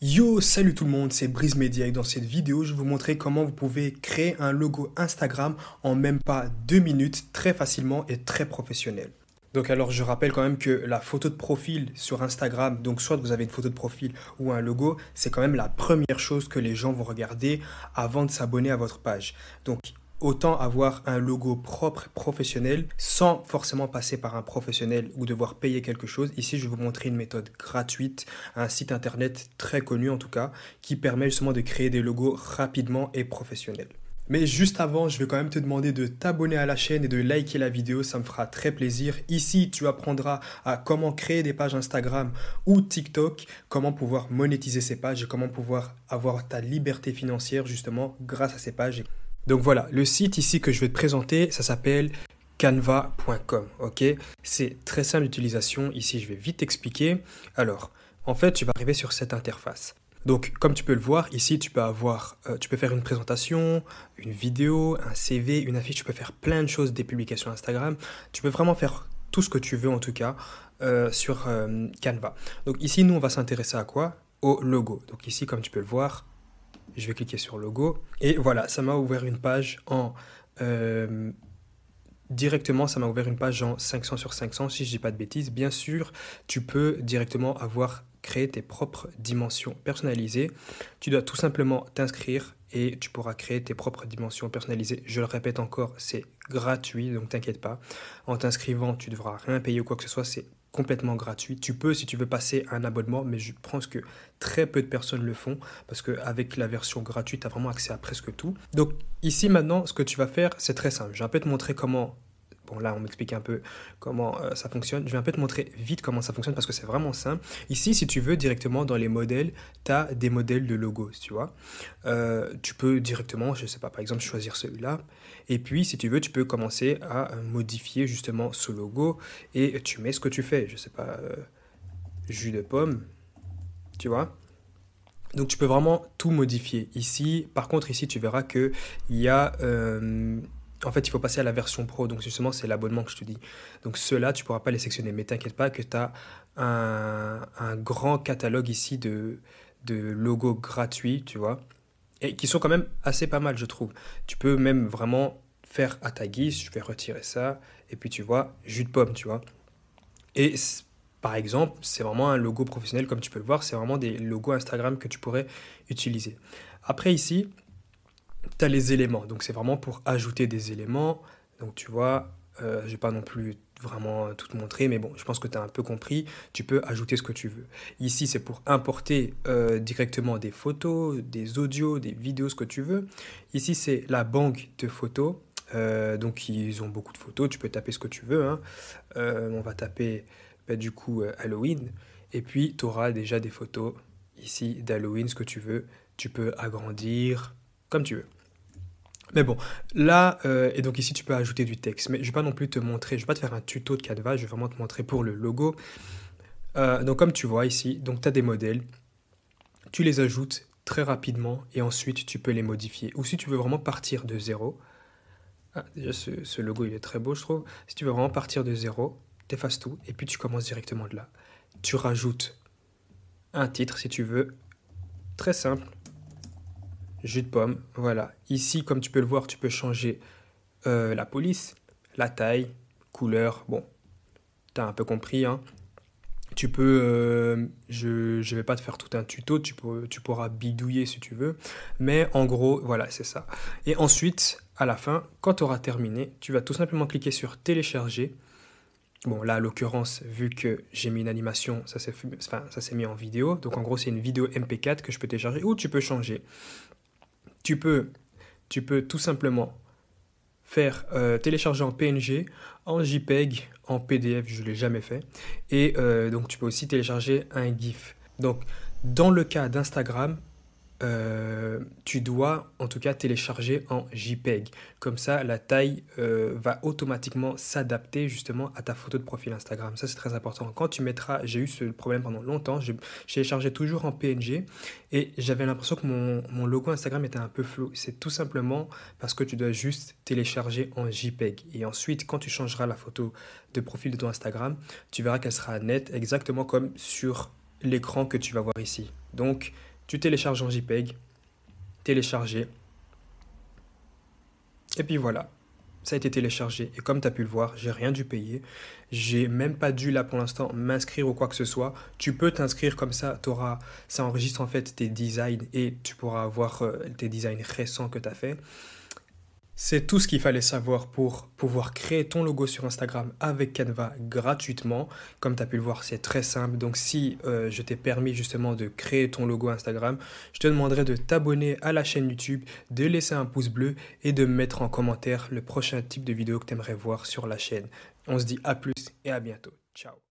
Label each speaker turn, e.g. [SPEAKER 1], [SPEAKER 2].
[SPEAKER 1] Yo, salut tout le monde, c'est Brice Media et dans cette vidéo, je vais vous montrer comment vous pouvez créer un logo Instagram en même pas 2 minutes, très facilement et très professionnel. Donc alors je rappelle quand même que la photo de profil sur Instagram, donc soit vous avez une photo de profil ou un logo, c'est quand même la première chose que les gens vont regarder avant de s'abonner à votre page. Donc autant avoir un logo propre, professionnel, sans forcément passer par un professionnel ou devoir payer quelque chose. Ici, je vais vous montrer une méthode gratuite, un site internet très connu en tout cas, qui permet justement de créer des logos rapidement et professionnels. Mais juste avant, je vais quand même te demander de t'abonner à la chaîne et de liker la vidéo, ça me fera très plaisir. Ici, tu apprendras à comment créer des pages Instagram ou TikTok, comment pouvoir monétiser ces pages et comment pouvoir avoir ta liberté financière justement grâce à ces pages. Donc voilà, le site ici que je vais te présenter, ça s'appelle canva.com, ok? C'est très simple d'utilisation, ici je vais vite t'expliquer. Alors, en fait, tu vas arriver sur cette interface. Donc, comme tu peux le voir, ici, tu peux faire une présentation, une vidéo, un CV, une affiche, tu peux faire plein de choses, des publications Instagram. Tu peux vraiment faire tout ce que tu veux, en tout cas, sur Canva. Donc ici, nous, on va s'intéresser à quoi? Au logo. Donc ici, comme tu peux le voir, je vais cliquer sur logo et voilà, ça m'a ouvert une page directement, ça m'a ouvert une page en 500 sur 500 si je dis pas de bêtises. Bien sûr, tu peux directement créer tes propres dimensions personnalisées. Tu dois tout simplement t'inscrire et tu pourras créer tes propres dimensions personnalisées. Je le répète encore, c'est gratuit, donc t'inquiète pas. En t'inscrivant, tu devras rien payer ou quoi que ce soit, c'est complètement gratuit. Tu peux, si tu veux, passer un abonnement, mais je pense que très peu de personnes le font parce qu'avec la version gratuite, tu as vraiment accès à presque tout. Donc ici maintenant, ce que tu vas faire, c'est très simple. Je vais un peu te montrer comment. Bon, là, on m'explique un peu comment ça fonctionne. Je vais un peu te montrer vite comment ça fonctionne parce que c'est vraiment simple. Ici, si tu veux, directement dans les modèles, tu as des modèles de logos, tu vois. Tu peux directement, je sais pas, par exemple, choisir celui-là. Et puis, si tu veux, tu peux commencer à modifier justement ce logo et tu mets ce que tu fais. Je sais pas, jus de pomme, tu vois. Donc, tu peux vraiment tout modifier. Ici, par contre, ici, tu verras qu'il y a... en fait, il faut passer à la version pro. Donc, justement, c'est l'abonnement que je te dis. Donc, ceux-là, tu ne pourras pas les sectionner. Mais t'inquiète pas que tu as un grand catalogue ici de logos gratuits, tu vois. Et qui sont quand même assez pas mal, je trouve. Tu peux même vraiment faire à ta guise. Je vais retirer ça. Et puis, tu vois, jus de pomme, tu vois. Et par exemple, c'est vraiment un logo professionnel, comme tu peux le voir. C'est vraiment des logos Instagram que tu pourrais utiliser. Après, ici, tu as les éléments. Donc, c'est vraiment pour ajouter des éléments. Donc, tu vois, je ne vais pas non plus vraiment tout te montrer, mais bon, je pense que tu as un peu compris. Tu peux ajouter ce que tu veux. Ici, c'est pour importer directement des photos, des audios, des vidéos, ce que tu veux. Ici, c'est la banque de photos. Donc, ils ont beaucoup de photos. Tu peux taper ce que tu veux, hein. On va taper, du coup, Halloween. Et puis, tu auras déjà des photos ici d'Halloween, ce que tu veux. Tu peux agrandir comme tu veux. Mais bon, là, et donc ici tu peux ajouter du texte, mais je ne vais pas non plus te montrer, je ne vais pas te faire un tuto de Canva, je vais vraiment te montrer pour le logo. Donc comme tu vois ici, donc tu as des modèles, tu les ajoutes très rapidement et ensuite tu peux les modifier. Ou si tu veux vraiment partir de zéro, déjà ce logo il est très beau je trouve, si tu veux vraiment partir de zéro, tu effaces tout et puis tu commences directement de là. Tu rajoutes un titre si tu veux, très simple. Jus de pomme, voilà. Ici, comme tu peux le voir, tu peux changer la police, la taille, couleur. Bon, tu as un peu compris, hein. Tu peux, je vais pas te faire tout un tuto, tu pourras bidouiller si tu veux. Mais en gros, voilà, c'est ça. Et ensuite, à la fin, quand tu auras terminé, tu vas tout simplement cliquer sur télécharger. Bon, là, à l'occurrence, vu que j'ai mis une animation, ça s'est mis en vidéo. Donc, en gros, c'est une vidéo MP4 que je peux télécharger ou tu peux changer. Tu peux, tu peux tout simplement faire télécharger en PNG, en JPEG, en PDF, je ne l'ai jamais fait. Et donc tu peux aussi télécharger un GIF. Donc dans le cas d'Instagram, tu dois en tout cas télécharger en JPEG. Comme ça, la taille va automatiquement s'adapter justement à ta photo de profil Instagram. Ça, c'est très important. Quand tu mettras, j'ai eu ce problème pendant longtemps, je téléchargeais toujours en PNG et j'avais l'impression que mon logo Instagram était un peu flou. C'est tout simplement parce que tu dois juste télécharger en JPEG. Et ensuite, quand tu changeras la photo de profil de ton Instagram, tu verras qu'elle sera nette, exactement comme sur l'écran que tu vas voir ici. Donc, Tu télécharges en JPEG, télécharger, et puis voilà. Ça a été téléchargé et comme tu as pu le voir, j'ai rien dû payer. J'ai même pas dû là pour l'instant m'inscrire ou quoi que ce soit. Tu peux t'inscrire comme ça, ça enregistre en fait tes designs et tu pourras avoir tes designs récents que tu as fait. C'est tout ce qu'il fallait savoir pour pouvoir créer ton logo sur Instagram avec Canva gratuitement. Comme tu as pu le voir, c'est très simple. Donc si je t'ai permis justement de créer ton logo Instagram, je te demanderai de t'abonner à la chaîne YouTube, de laisser un pouce bleu et de mettre en commentaire le prochain type de vidéo que tu aimerais voir sur la chaîne. On se dit à plus et à bientôt. Ciao.